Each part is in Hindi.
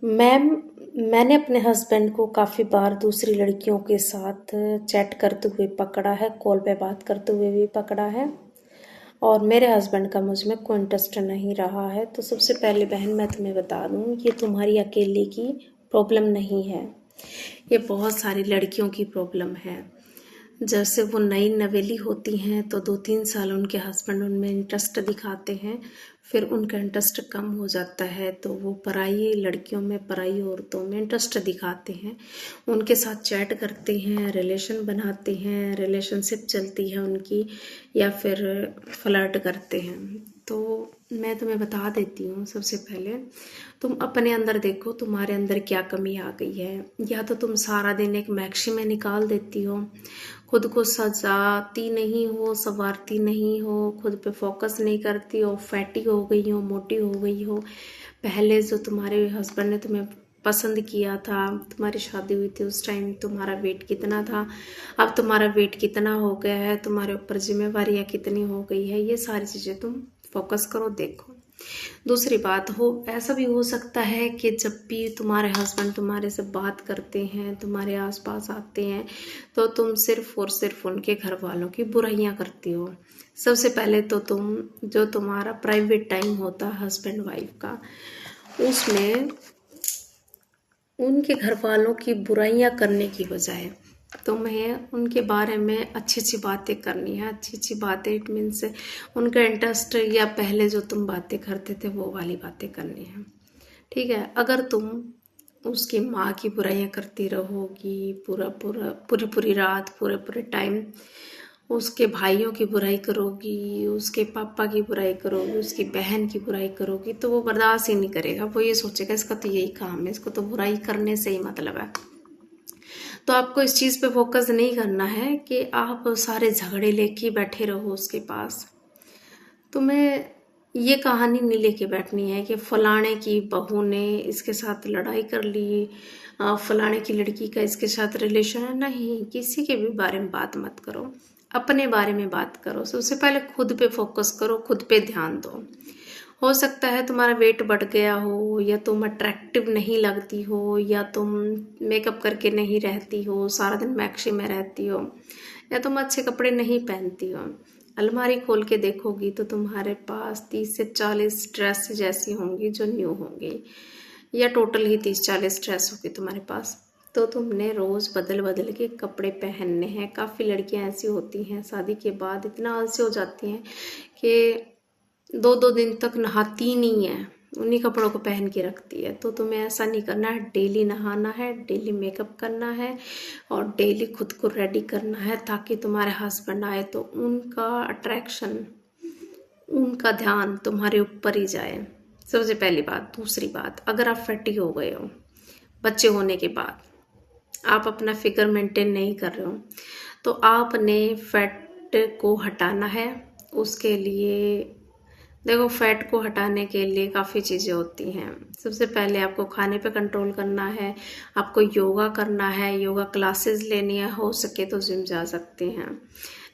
मैम, मैंने अपने हस्बैंड को काफ़ी बार दूसरी लड़कियों के साथ चैट करते हुए पकड़ा है, कॉल पे बात करते हुए भी पकड़ा है और मेरे हस्बैंड का मुझ में कोई इंटरेस्ट नहीं रहा है। तो सबसे पहले बहन मैं तुम्हें बता दूं, ये तुम्हारी अकेले की प्रॉब्लम नहीं है, ये बहुत सारी लड़कियों की प्रॉब्लम है। जैसे वो नई नवेली होती हैं तो 2-3 साल उनके हस्बैंड उनमें इंटरेस्ट दिखाते हैं, फिर उनका इंटरेस्ट कम हो जाता है तो वो पराई लड़कियों में, पराई औरतों में इंटरेस्ट दिखाते हैं, उनके साथ चैट करते हैं, रिलेशन बनाते हैं, रिलेशनशिप चलती है उनकी, या फिर फ्लर्ट करते हैं। तो मैं तुम्हें बता देती हूँ, सबसे पहले तुम अपने अंदर देखो तुम्हारे अंदर क्या कमी आ गई है। या तो तुम सारा दिन एक मैक्सी में निकाल देती हो, खुद को सजाती नहीं हो, संवारती नहीं हो, खुद पे फोकस नहीं करती हो, फैटी हो गई हो, मोटी हो गई हो। पहले जो तुम्हारे हस्बैंड ने तुम्हें पसंद किया था, तुम्हारी शादी हुई थी उस टाइम तुम्हारा वेट कितना था, अब तुम्हारा वेट कितना हो गया है, तुम्हारे ऊपर जिम्मेवारियाँ कितनी हो गई है, ये सारी चीज़ें तुम फोकस करो, देखो। दूसरी बात, ऐसा भी हो सकता है कि जब भी तुम्हारे हस्बैंड तुम्हारे से बात करते हैं, तुम्हारे आसपास आते हैं, तो तुम सिर्फ और सिर्फ उनके घर वालों की बुराइयां करती हो। सबसे पहले तो तुम, जो तुम्हारा प्राइवेट टाइम होता है हस्बैंड वाइफ का, उसमें उनके घर वालों की बुराइयां करने की बजाय तुम्हें उनके बारे में अच्छी अच्छी बातें करनी है। अच्छी अच्छी बातें इट मीन्स उनका इंटरेस्ट या पहले जो तुम बातें करते थे वो वाली बातें करनी है, ठीक है। अगर तुम उसकी माँ की बुराइयां करती रहोगी पूरी पूरी रात, पूरे पूरे टाइम, उसके भाइयों की बुराई करोगी, उसके पापा की बुराई करोगी, उसकी बहन की बुराई करोगी, तो वो बर्दाश्त ही नहीं करेगा। वो ये सोचेगा इसका तो यही काम है, इसको तो बुराई करने से ही मतलब है। तो आपको इस चीज़ पे फोकस नहीं करना है कि आप सारे झगड़े लेके बैठे रहो उसके पास। तुम्हें ये कहानी नहीं लेके बैठनी है कि फलाने की बहू ने इसके साथ लड़ाई कर ली, फलाने की लड़की का इसके साथ रिलेशन है। नहीं, किसी के भी बारे में बात मत करो, अपने बारे में बात करो। सबसे पहले खुद पे फोकस करो, खुद पे ध्यान दो। हो सकता है तुम्हारा वेट बढ़ गया हो, या तुम अट्रैक्टिव नहीं लगती हो, या तुम मेकअप करके नहीं रहती हो, सारा दिन मैक्सी में रहती हो, या तुम अच्छे कपड़े नहीं पहनती हो। अलमारी खोल के देखोगी तो तुम्हारे पास 30 से 40 ड्रेस जैसी होंगी जो न्यू होंगी, या टोटल ही 30-40 ड्रेस होगी तुम्हारे पास। तो तुमने रोज़ बदल बदल के कपड़े पहनने हैं। काफ़ी लड़कियां ऐसी होती हैं शादी के बाद इतना आलसी हो जाती हैं कि 2-2 दिन तक नहाती नहीं है, उन्हीं कपड़ों को पहन के रखती है। तो तुम्हें ऐसा नहीं करना है, डेली नहाना है, डेली मेकअप करना है और डेली खुद को रेडी करना है, ताकि तुम्हारे हस्बैंड आए तो उनका अट्रैक्शन, उनका ध्यान तुम्हारे ऊपर ही जाए, सबसे पहली बात। दूसरी बात, अगर आप फैटी हो गए हो बच्चे होने के बाद, आप अपना फिगर मेंटेन नहीं कर रहे हो, तो आपने फैट को हटाना है। उसके लिए देखो, फैट को हटाने के लिए काफ़ी चीज़ें होती हैं। सबसे पहले आपको खाने पे कंट्रोल करना है, आपको योगा करना है, योगा क्लासेस लेनी है, हो सके तो जिम जा सकते हैं,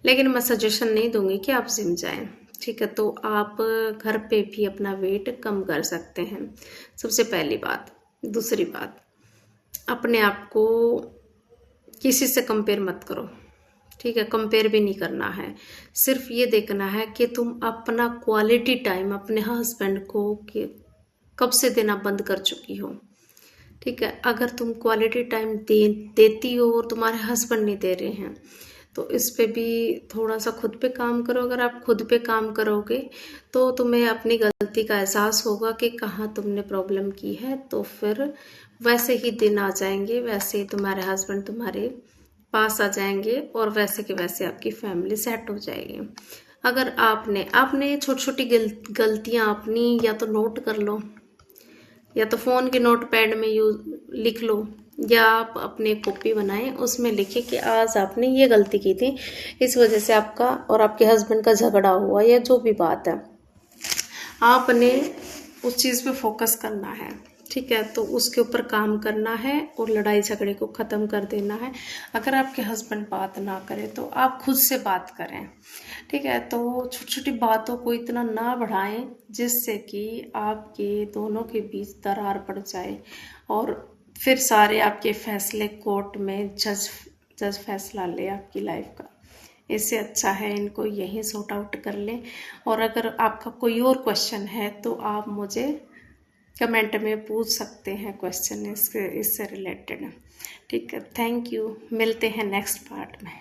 लेकिन मैं सजेशन नहीं दूंगी कि आप जिम जाएं, ठीक है। तो आप घर पे भी अपना वेट कम कर सकते हैं, सबसे पहली बात। दूसरी बात, अपने आप को किसी से कंपेयर मत करो, ठीक है। कंपेयर भी नहीं करना है, सिर्फ ये देखना है कि तुम अपना क्वालिटी टाइम अपने हस्बैंड को कब से देना बंद कर चुकी हो, ठीक है। अगर तुम क्वालिटी टाइम देती हो और तुम्हारे हस्बैंड नहीं दे रहे हैं, तो इस पे भी थोड़ा सा खुद पे काम करो। अगर आप खुद पे काम करोगे तो तुम्हें अपनी गलती का एहसास होगा कि कहाँ तुमने प्रॉब्लम की है, तो फिर वैसे ही दिन आ जाएंगे, वैसे ही तुम्हारे हस्बैंड तुम्हारे पास आ जाएंगे और वैसे के वैसे आपकी फैमिली सेट हो जाएगी। अगर आपने छोटी छोटी गलतियां अपनी या तो नोट कर लो, या तो फ़ोन के नोट पैड में लिख लो, या आप अपने कॉपी बनाएं, उसमें लिखें कि आज आपने ये गलती की थी, इस वजह से आपका और आपके हस्बैंड का झगड़ा हुआ, या जो भी बात है, आपने उस चीज़ पे फोकस करना है, ठीक है, तो उसके ऊपर काम करना है और लड़ाई झगड़े को ख़त्म कर देना है। अगर आपके हस्बैंड बात ना करें तो आप खुद से बात करें, ठीक है। तो छोटी छोटी बातों को इतना ना बढ़ाएं जिससे कि आपके दोनों के बीच दरार पड़ जाए और फिर सारे आपके फैसले कोर्ट में जज फैसला ले आपकी लाइफ का। इससे अच्छा है इनको यहीं सॉर्ट आउट कर लें। और अगर आपका कोई और क्वेश्चन है तो आप मुझे कमेंट में पूछ सकते हैं क्वेश्चन इससे रिलेटेड, ठीक है। थैंक यू, मिलते हैं नेक्स्ट पार्ट में।